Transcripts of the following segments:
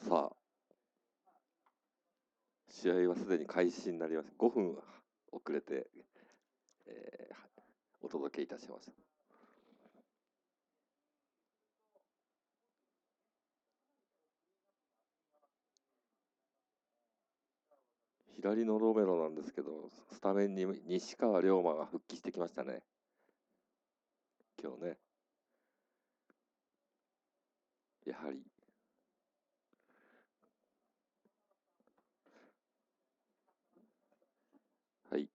さあ、試合はすでに開始になります。5分遅れて、お届けいたします。左のロメロなんですけど、スタメンに西川龍馬が復帰してきましたね。今日ね。やはり。はい。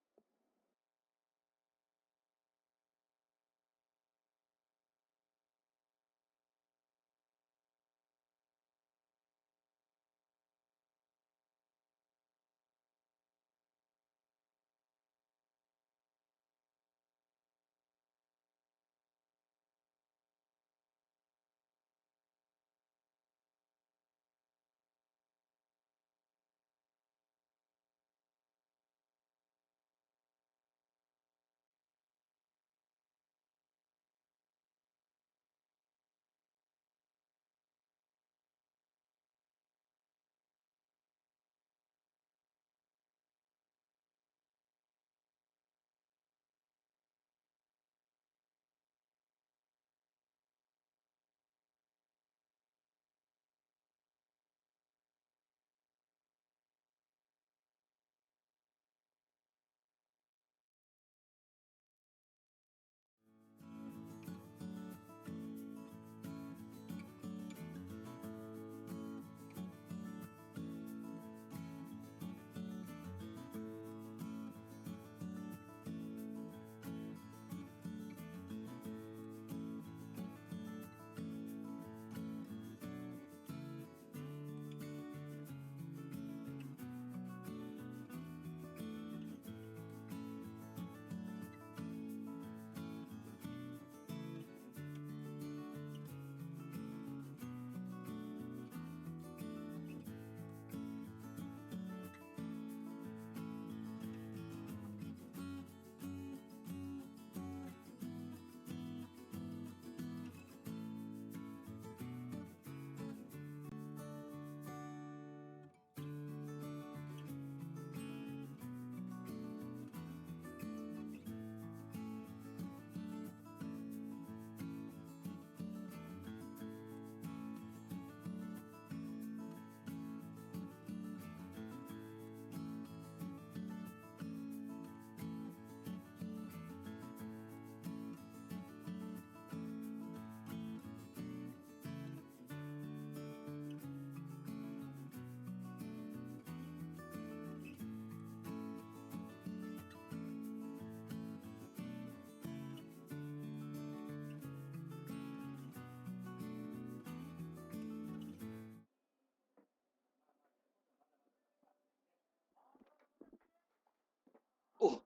お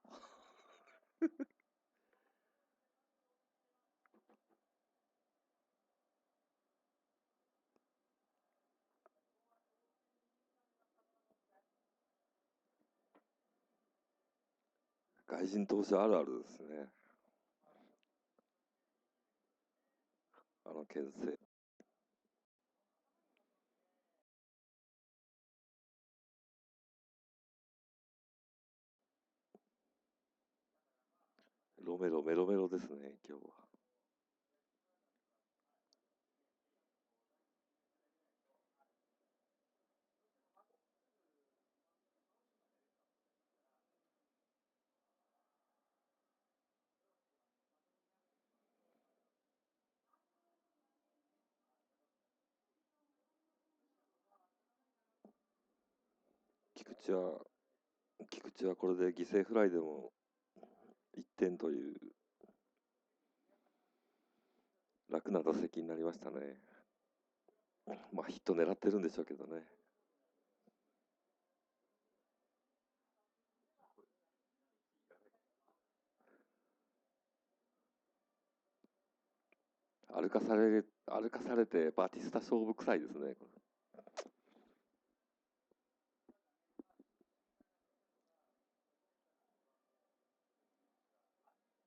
外人投手あるあるですね。牽制。ロメロ、メロメロですね、今日は。菊池はこれで犠牲フライでも1点という楽な打席になりましたね。まあヒット狙ってるんでしょうけどね。歩かされてバティスタ勝負臭いですね。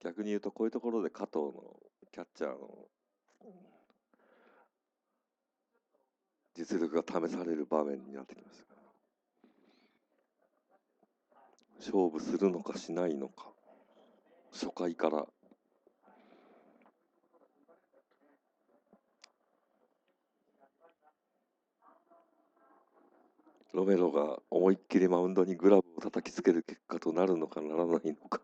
逆に言うとこういうところで加藤のキャッチャーの実力が試される場面になってきました。勝負するのかしないのか、初回からロメロが思いっきりマウンドにグラブを叩きつける結果となるのかならないのか。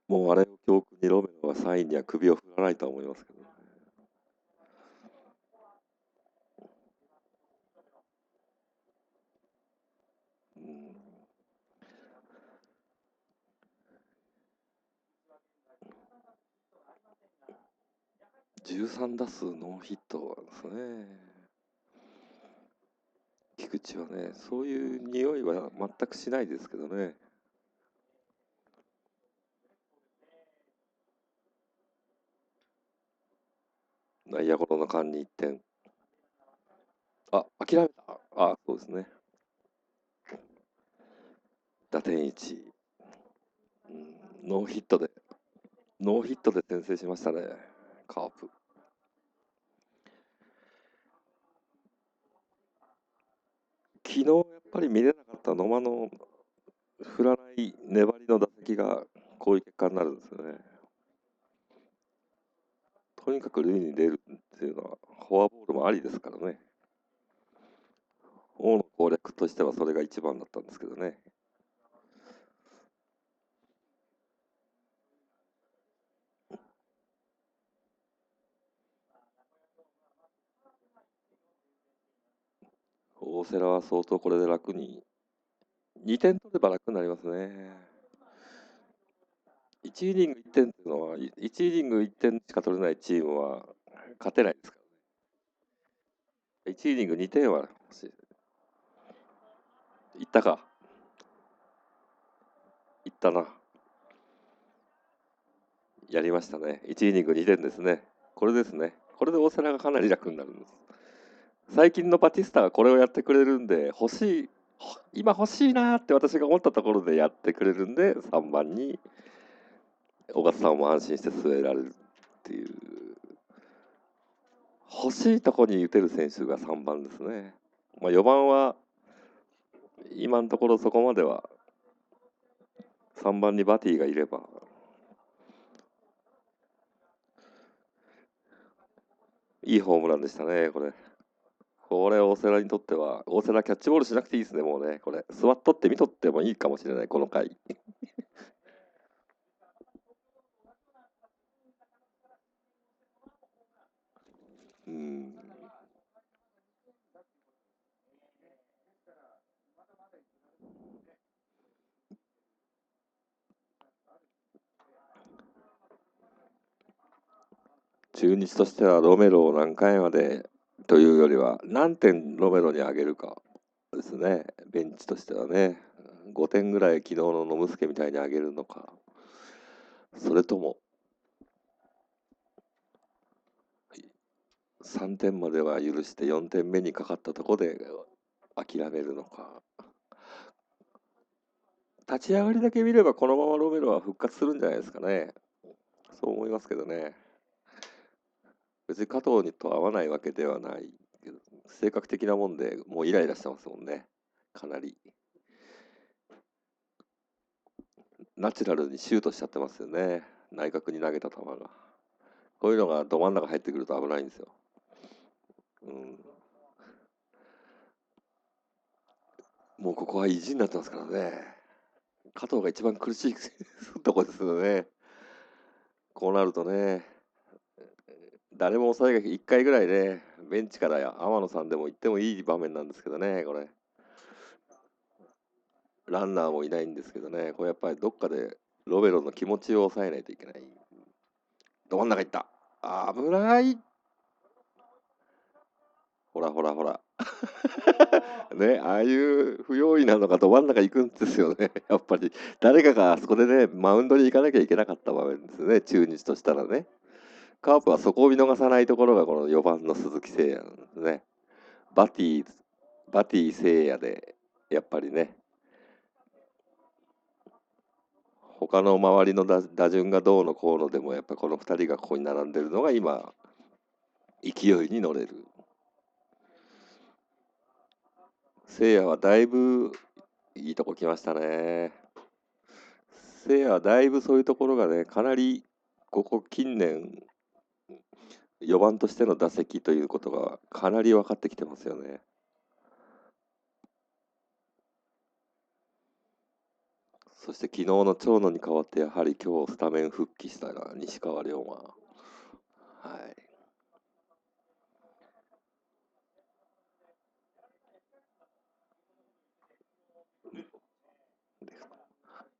もうあれを教訓にロメロはサインには首を振らないとは思いますけどね。13打数ノーヒットですね。菊池はね、そういう匂いは全くしないですけどね。内野ゴロの間に1点。あ、諦めた。あ、そうですね。打点1。ノーヒットで、ノーヒットで先制しましたね、カープ。昨日やっぱり見れなかった野間の振らない粘りの打席がこういう結果になるんですよね。とにかく塁に出るっていうのはフォアボールもありですからね。王の攻略としてはそれが一番だったんですけどね。大瀬良は相当これで楽に、2点取れば楽になりますね。1イニング1点っていうのは、1イニング1点しか取れないチームは勝てないですからね。1イニング2点は欲しい。いったか。いったな。やりましたね。1イニング2点ですね。これですね。これで大瀬良がかなり楽になるんです。最近のバティスタがこれをやってくれるんで、今欲しいなって私が思ったところでやってくれるんで、3番に小笠さんも安心して据えられるっていう、欲しいとこに打てる選手が3番ですね。まあ、4番は今のところそこまでは3番にバティがいれば、いいホームランでしたね、これ。これ、大瀬良にとっては、大瀬良キャッチボールしなくていいですね、もうね、これ。座っとって見とってもいいかもしれない、この回。うん。中日としてはロメロを何回までというよりは、何点ロメロに上げるかですね、ベンチとしてはね。5点ぐらい昨日のノムスケみたいに上げるのか、それとも3点までは許して4点目にかかったところで諦めるのか。立ち上がりだけ見ればこのままロメロは復活するんじゃないですかね。そう思いますけどね。別に加藤にと合わないわけではないけど、性格的なもんでもうイライラしてますもんね。かなり。ナチュラルにシュートしちゃってますよね。内角に投げた球が。こういうのがど真ん中入ってくると危ないんですよ。うん。もうここは意地になってますからね。加藤が一番苦しいとこですよね。こうなるとね、誰も抑えが1回ぐらいね、ベンチから天野さんでも行ってもいい場面なんですけどね、これ。ランナーもいないんですけどね、これやっぱりどっかでロベロの気持ちを抑えないといけない。ど真ん中行った。危ない。ほらほらほら。ね、ああいう不用意なのがど真ん中行くんですよね。やっぱり誰かがあそこでね、マウンドに行かなきゃいけなかった場面ですね、中日としたらね。カープはそこを見逃さないところがこの4番の鈴木誠也なんですね。バティ、バティ誠也で、やっぱりね、他の周りの打順がどうのこうのでも、やっぱこの2人がここに並んでるのが今、勢いに乗れる。聖夜はだいぶいいとこ来ましたね。聖夜はだいぶそういうところがね、かなりここ近年4番としての打席ということがかなり分かってきてますよね。そして昨日の長野に代わってやはり今日スタメン復帰した西川龍馬。はい。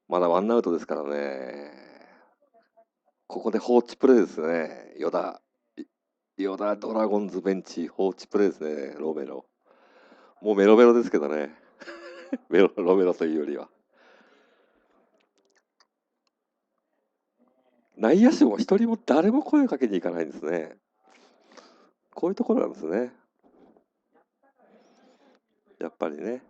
まだワンアウトですからね。ここで放置プレーですね。与田ドラゴンズベンチ放置プレーですね。ロメロ。もうメロメロですけどね。ロメロというよりは。内野手も一人も誰も声をかけに行かないんですね。こういうところなんですね。やっぱりね。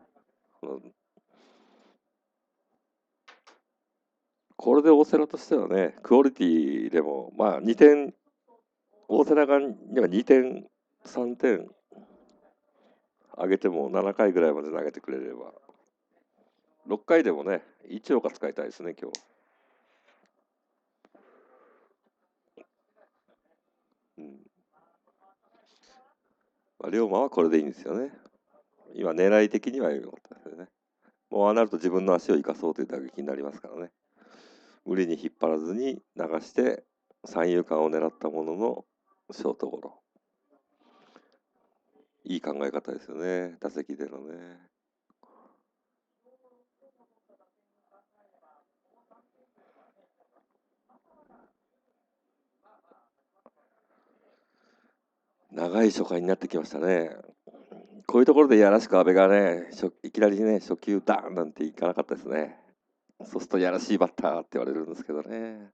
これで大瀬良としてはね、クオリティでも、まあ2点、大瀬良がには2点、3点上げても7回ぐらいまで投げてくれれば、6回でもね、1岡使いたいですね、今日。うん。まあ、龍馬はこれでいいんですよね。今、狙い的には良かったですよね。もうああなると自分の足を生かそうという打撃になりますからね。無理に引っ張らずに流して、三遊間を狙ったもののショートゴロ。いい考え方ですよね、打席でのね。長い初回になってきましたね。こういうところでやらしく阿部がね、いきなりね、初球ダーンなんていかなかったですね。そうするとやらしいバッターって言われるんですけどね。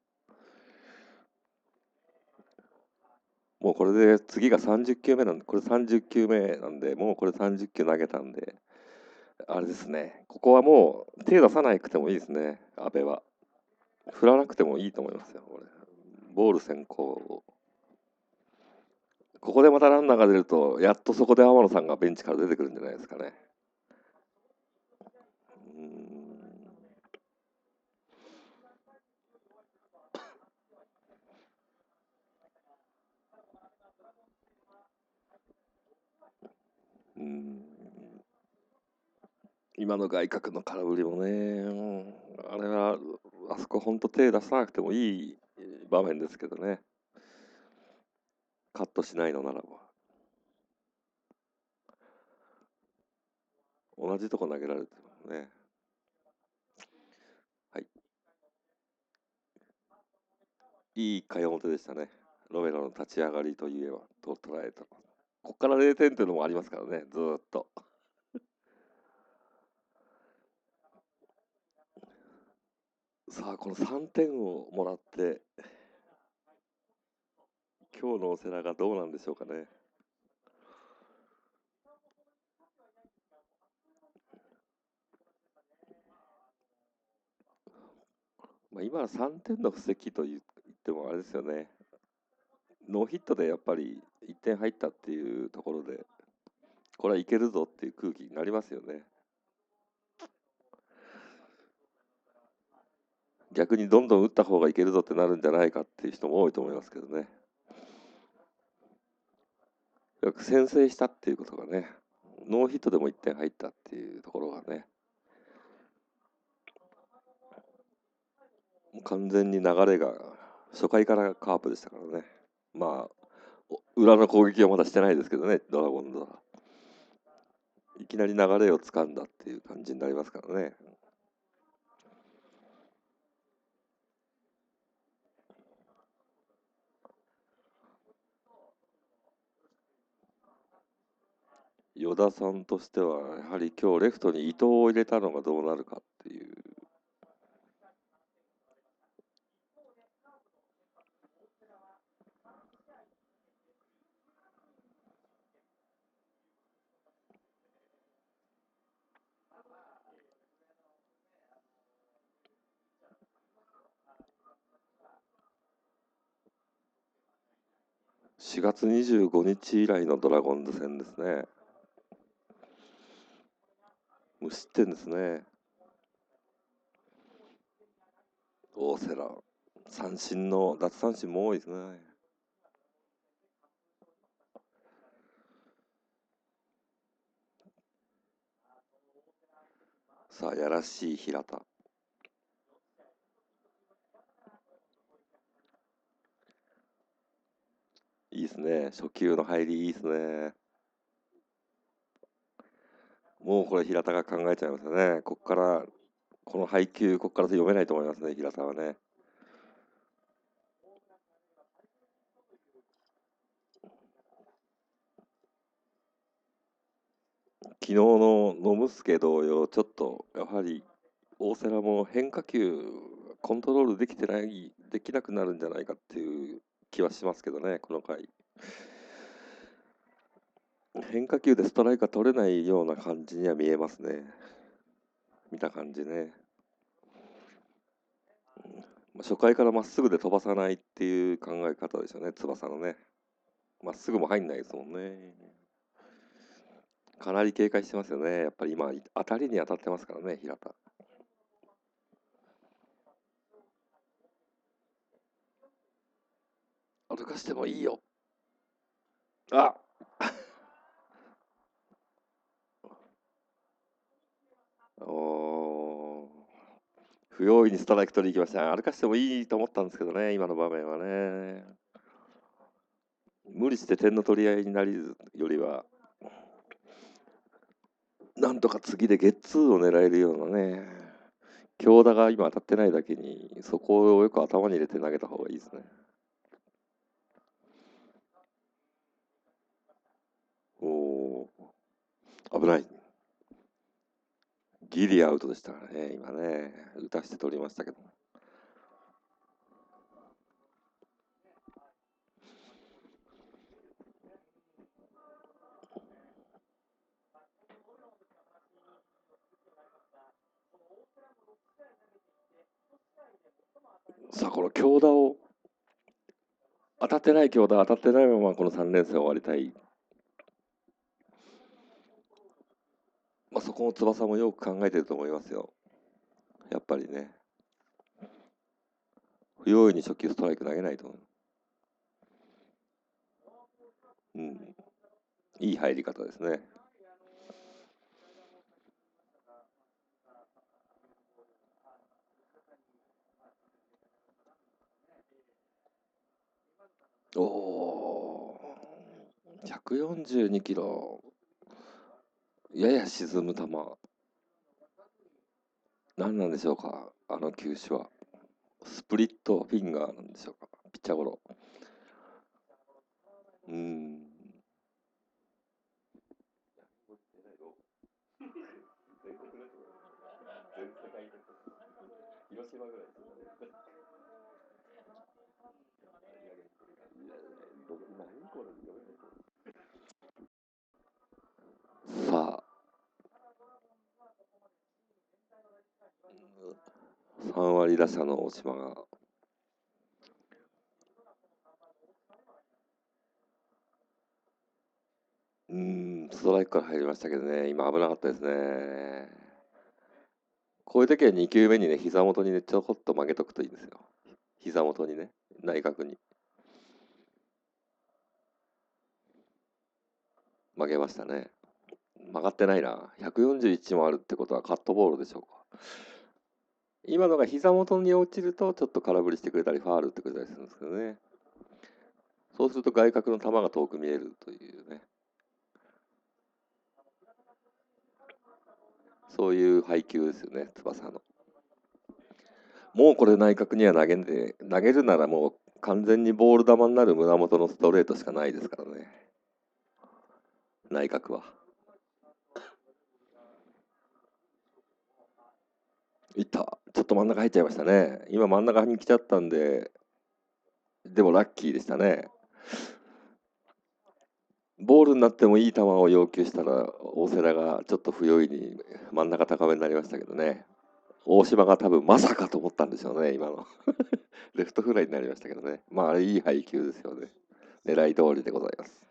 もうこれで次が30球目なんで、これ30球目なんで、もうこれ30球投げたんで、あれですね、ここはもう手出さなくてもいいですね、阿部は。振らなくてもいいと思いますよ、これ。ボール先行。ここでまたランナーが出ると、やっとそこで天野さんがベンチから出てくるんじゃないですかね。うーん。うーん、今の外角の空振りもね、あれは、あそこ本当手出さなくてもいい場面ですけどね。カットしないのならば。同じとこ投げられてもね。はい。いい1回表でしたね。ロメロの立ち上がりといえば、と捉えた。ここから0点っていうのもありますからね、ずーっと。さあ、この3点をもらって、今日のオセラがどうなんでしょうかね。まあ、今は3点の布石と言ってもあれですよね。ノーヒットでやっぱり1点入ったっていうところで、これはいけるぞっていう空気になりますよね。逆にどんどん打った方がいけるぞってなるんじゃないかっていう人も多いと思いますけどね。よく先制したっていうことがね、ノーヒットでも1点入ったっていうところがね、もう完全に流れが初回からカープでしたからね。まあ、裏の攻撃はまだしてないですけどね、ドラゴンズは。いきなり流れをつかんだっていう感じになりますからね。与田さんとしては、やはり今日レフトに伊藤を入れたのがどうなるかっていう。4月25日以来のドラゴンズ戦ですね。無失点ですね。大瀬良、奪三振も多いですね。さあ、やらしい平田。いいですね。初球の入りいいですね。もうこれ平田が考えちゃいますよね。この配球、ここから読めないと思いますね、平田はね。昨日のノムスケ同様、ちょっとやはり大瀬良も変化球コントロールできなくなるんじゃないかっていう気はしますけどね、この回。変化球でストライクが取れないような感じには見えますね。見た感じね。初回からまっすぐで飛ばさないっていう考え方でしょうね、翼のね。まっすぐも入んないですもんね。かなり警戒してますよね。やっぱり今、当たりに当たってますからね、平田。歩かしてもいいよ。あお不用意にストライク取りに行きました。歩かしてもいいと思ったんですけどね、今の場面はね。無理して点の取り合いになりよりは、なんとか次でゲッツーを狙えるようなね、強打が今当たってないだけに、そこをよく頭に入れて投げた方がいいですね。おー、危ない。ギリアウトでしたからね、今ね。打たして取りましたけど。さあ、この強打を、当たってない強打、当たってないままこの3連戦終わりたい。まあ、そこの翼もよく考えてると思いますよ。やっぱりね。不用意に初球ストライク投げないと。うん。いい入り方ですね。おお、142キロ。やや沈む球。何なんでしょうか、あの球種は。スプリットフィンガーなんでしょうか、ピッチャーゴロ。うーん。さあ、3割打者の大島が。ストライクから入りましたけどね、今危なかったですね。こういう時は2球目にね、膝元にね、ちょこっと曲げとくといいですよ。膝元にね、内角に。曲げましたね。曲がってないな。141もあるってことはカットボールでしょうか。今のが膝元に落ちると、ちょっと空振りしてくれたり、ファール打ってくれたりするんですけどね。そうすると外角の球が遠く見えるというね。そういう配球ですよね、翼の。もうこれ内角には投げるならもう完全にボール球になる胸元のストレートしかないですからね。内角は。いった。ちょっと真ん中入っちゃいましたね。今真ん中に来ちゃったんで、でもラッキーでしたね。ボールになってもいい球を要求したら、大瀬良がちょっと不用意に真ん中高めになりましたけどね。大島が多分まさかと思ったんでしょうね、今の。レフトフライになりましたけどね。まあ、あれいい配球ですよね。狙い通りでございます。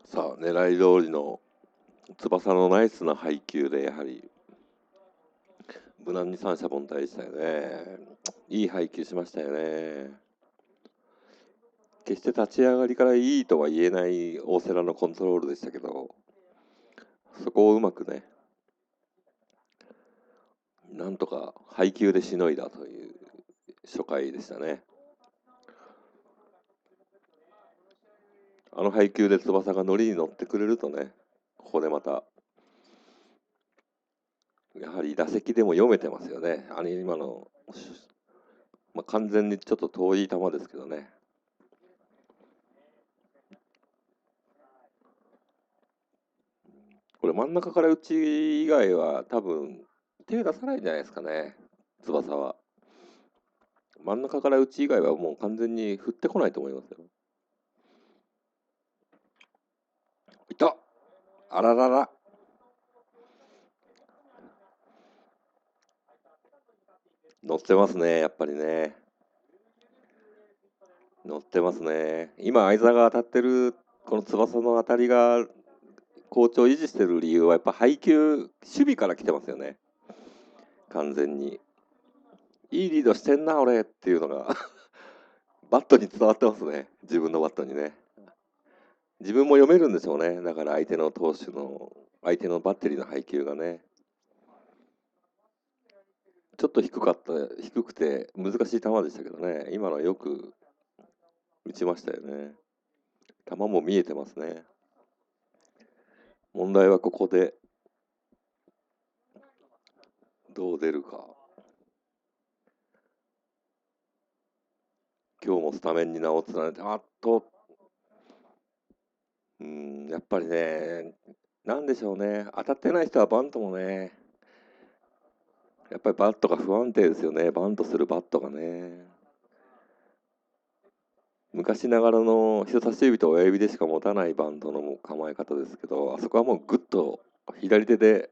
さあ、狙い通りの翼のナイスな配球で、やはり無難に三者凡退でしたよね。いい配球しましたよね。決して立ち上がりからいいとは言えない大瀬良のコントロールでしたけど、そこをうまくね、なんとか配球でしのいだという初回でしたね。あの配球で翼が乗りに乗ってくれるとね、ここでまた、やはり打席でも読めてますよね。今の、完全にちょっと遠い球ですけどね。これ真ん中から内以外は多分手出さないんじゃないですかね、翼は。真ん中から内以外はもう完全に振ってこないと思いますよ。いた、あららら。乗ってますね、やっぱりね。乗ってますね。今、相澤が当たってるこの翼の当たりが好調を維持してる理由はやっぱ配球、守備から来てますよね。完全に。いいリードしてんな、俺っていうのがバットに伝わってますね。自分のバットにね。自分も読めるんでしょうね。だから相手の投手の、相手のバッテリーの配球がね。ちょっと低くて難しい球でしたけどね。今のはよく打ちましたよね。球も見えてますね。問題はここでどう出るか。今日もスタメンに名を連ねて、やっぱりね、なんでしょうね、当たってない人はバントもね、やっぱりバットが不安定ですよね、バントするバットがね。昔ながらの人差し指と親指でしか持たないバントの構え方ですけど、あそこはもうグッと左手で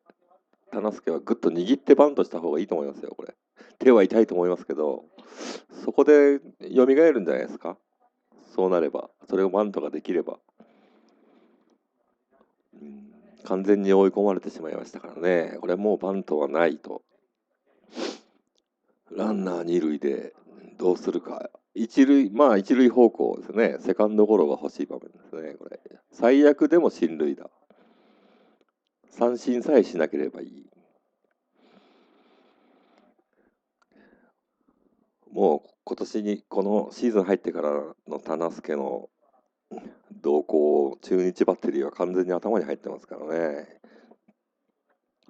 棚助はグッと握ってバントした方がいいと思いますよ、これ。手は痛いと思いますけど、そこで蘇るんじゃないですか。そうなれば、それをバントができれば。完全に追い込まれてしまいましたからね。これもうバントはないと。ランナー二塁でどうするか。一塁方向ですね。セカンドゴロが欲しい場面ですね。これ。最悪でも進塁打。三振さえしなければいい。もう今年に、このシーズン入ってからの棚助の動向、中日バッテリーは完全に頭に入ってますからね。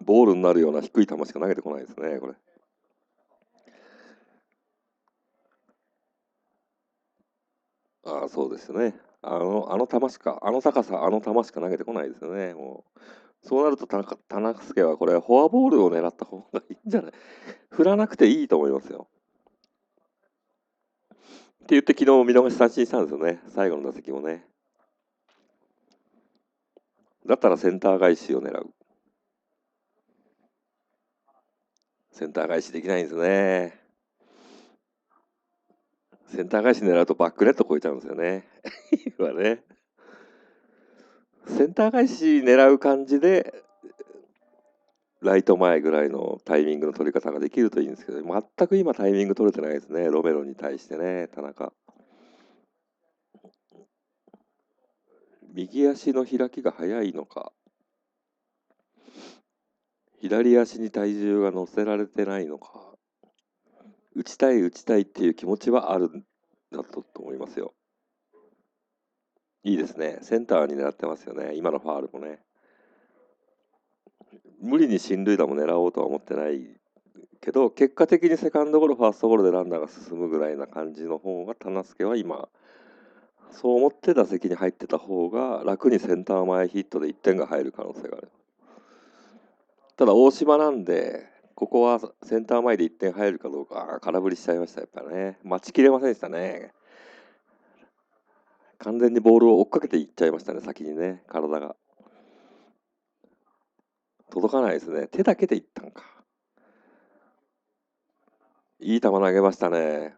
ボールになるような低い球しか投げてこないですね、これ。そうですね。あの球しか、あの高さ、あの球しか投げてこないですよね。もう、そうなると田中介はこれ、フォアボールを狙った方がいいんじゃない。振らなくていいと思いますよ。って言って昨日見逃し三振したんですよね。最後の打席もね。だったらセンター返しを狙う。センター返しできないんですね。センター返し狙うとバックネット越えちゃうんですよね。今ね。センター返し狙う感じで、ライト前ぐらいのタイミングの取り方ができるといいんですけど、全く今タイミング取れてないですね、ロメロに対してね、田中。右足の開きが早いのか、左足に体重が乗せられてないのか、打ちたい打ちたいっていう気持ちはあるんだと思いますよ。いいですね。センターに狙ってますよね。今のファールもね。無理に進塁打も狙おうとは思ってないけど、結果的にセカンドゴロ、ファーストゴロでランナーが進むぐらいな感じの方が、棚助は今、そう思って打席に入ってた方が楽にセンター前ヒットで1点が入る可能性がある。ただ大島なんで、ここはセンター前で1点入るかどうか空振りしちゃいました、やっぱね。待ちきれませんでしたね。完全にボールを追っかけていっちゃいましたね、先にね、体が。届かないですね。手だけでいったんか。いい球投げましたね。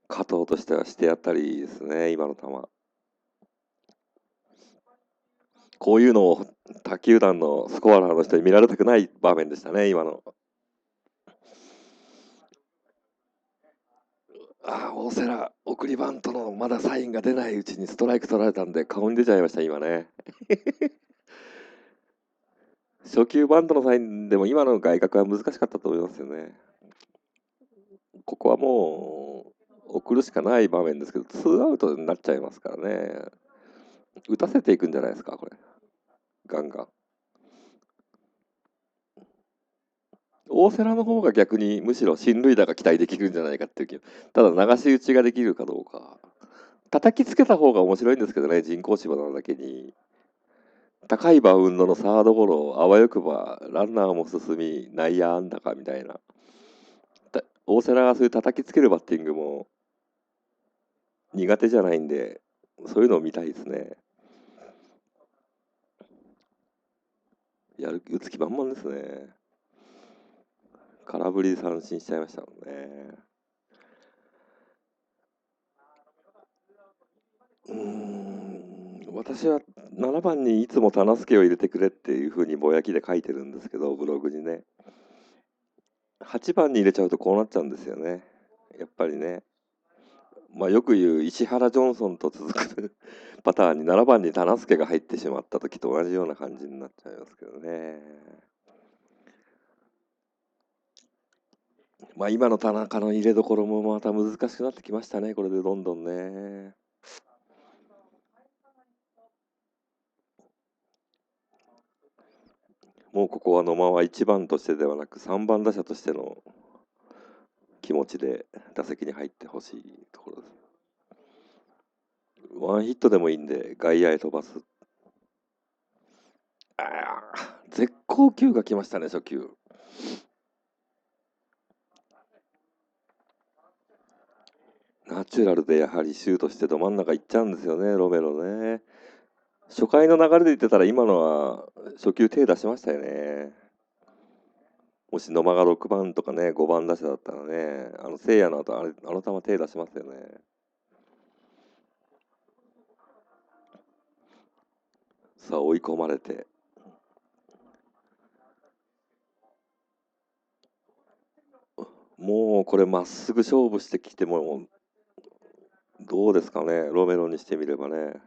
加藤としてはしてやったりですね、今の球。こういうのを他球団のスコアラーの人に見られたくない場面でしたね、今の。大瀬良、送りバントのまだサインが出ないうちにストライク取られたんで、顔に出ちゃいました、今ね。初球バントのサインでも今の外角は難しかったと思いますよね。ここはもう送るしかない場面ですけど、ツーアウトになっちゃいますからね。打たせていくんじゃないですか、これ。ガンガン。大瀬良の方が逆にむしろ進塁打が期待できるんじゃないかっていう気。ただ流し打ちができるかどうか。叩きつけた方が面白いんですけどね、人工芝なだけに。高いバウンドのサードゴロ、あわよくばランナーも進み、内野安打かみたいな。大瀬良がそういう叩きつけるバッティングも苦手じゃないんで、そういうのを見たいですね。打つ気満々ですね。空振りで三振しちゃいましたもんね。私は7番にいつも棚助を入れてくれっていう風にぼやきで書いてるんですけど、ブログにね。8番に入れちゃうとこうなっちゃうんですよね。やっぱりね。よく言う石原ジョンソンと続くパターンに7番に棚助が入ってしまった時と同じような感じになっちゃいますけどね。今の田中の入れどころもまた難しくなってきましたね、これでどんどんね。もうここは野間は1番としてではなく3番打者としての気持ちで打席に入ってほしいところです。ワンヒットでもいいんで外野へ飛ばす。絶好球が来ましたね、初球。ナチュラルでやはりシュートしてど真ん中行っちゃうんですよね、ロメロね。初回の流れで言ってたら今のは初球手出しましたよね。もし野間が6番とかね、5番打者だったらね、聖夜の後あの球手出しますよね。さあ追い込まれて。もうこれまっすぐ勝負してきてもどうですかね、ロメロにしてみればね。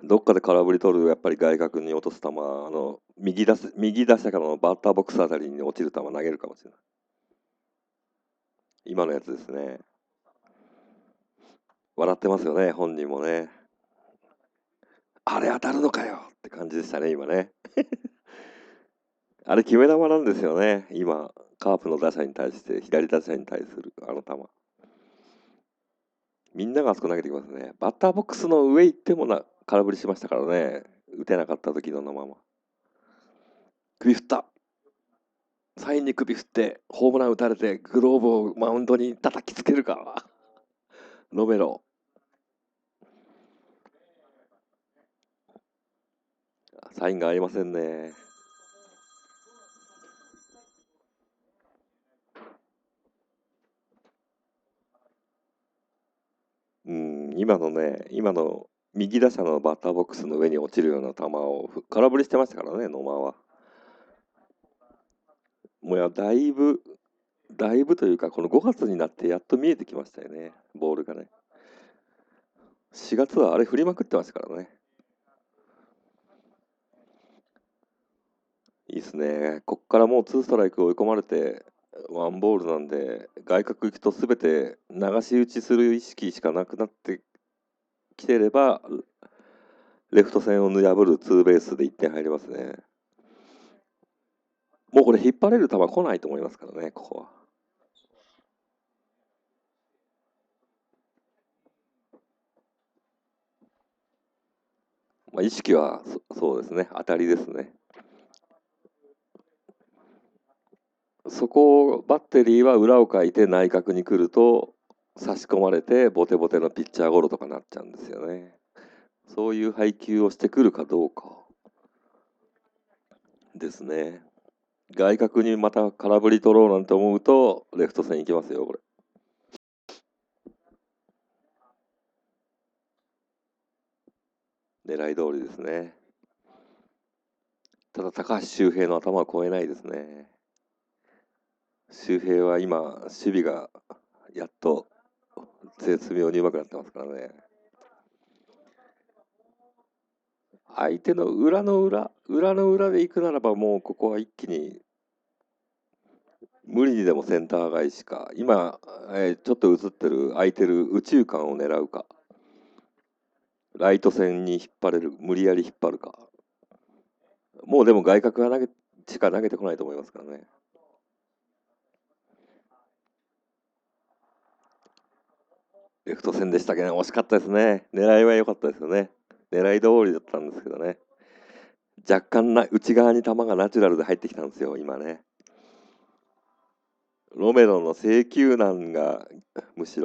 どっかで空振り取る、やっぱり外角に落とす球、右打者からのバッターボックスあたりに落ちる球投げるかもしれない。今のやつですね。笑ってますよね、本人もね。あれ当たるのかよって感じでしたね、今ね。あれ決め球なんですよね、今、カープの打者に対して、左打者に対するあの球。みんながあそこ投げてきますね。バッターボックスの上行っても空振りしましたからね、打てなかった時のまま。首振った。サインに首振って、ホームラン打たれて、グローブをマウンドに叩きつけるか。ロメロ。サインが合いませんね。今の右打者のバッターボックスの上に落ちるような球を空振りしてましたからね、野間は。もうだいぶというか、この5月になってやっと見えてきましたよね、ボールがね。4月はあれ振りまくってましたからね。いいですね。こっからもう2ストライク追い込まれて、ワンボールなんで、外角行くとすべて流し打ちする意識しかなくなってきてれば、レフト線を破るツーベースで1点入りますね。もうこれ引っ張れる球来ないと思いますからね、ここは。まあ、意識はそうですね、当たりですね。そこをバッテリーは裏をかいて内角に来ると差し込まれてボテボテのピッチャーゴロとかなっちゃうんですよね。そういう配球をしてくるかどうかですね。外角にまた空振り取ろうなんて思うとレフト線行きますよ、これ。狙い通りですね。ただ高橋周平の頭は超えないですね。周平は今守備がやっと絶妙に上手くなってますからね。相手の裏の裏で行くならばもうここは一気に無理にでもセンター返しか今、ちょっと映ってる空いてる右中間を狙うかライト線に引っ張れる無理やり引っ張るかもうでも外角がしか投げてこないと思いますからね。レフト線でしたけど、ね、惜しかったですね。狙いは良かったですよね。狙い通りだったんですけどね。若干内側に球がナチュラルで入ってきたんですよ、今ね。ロメロの制球難がむしろ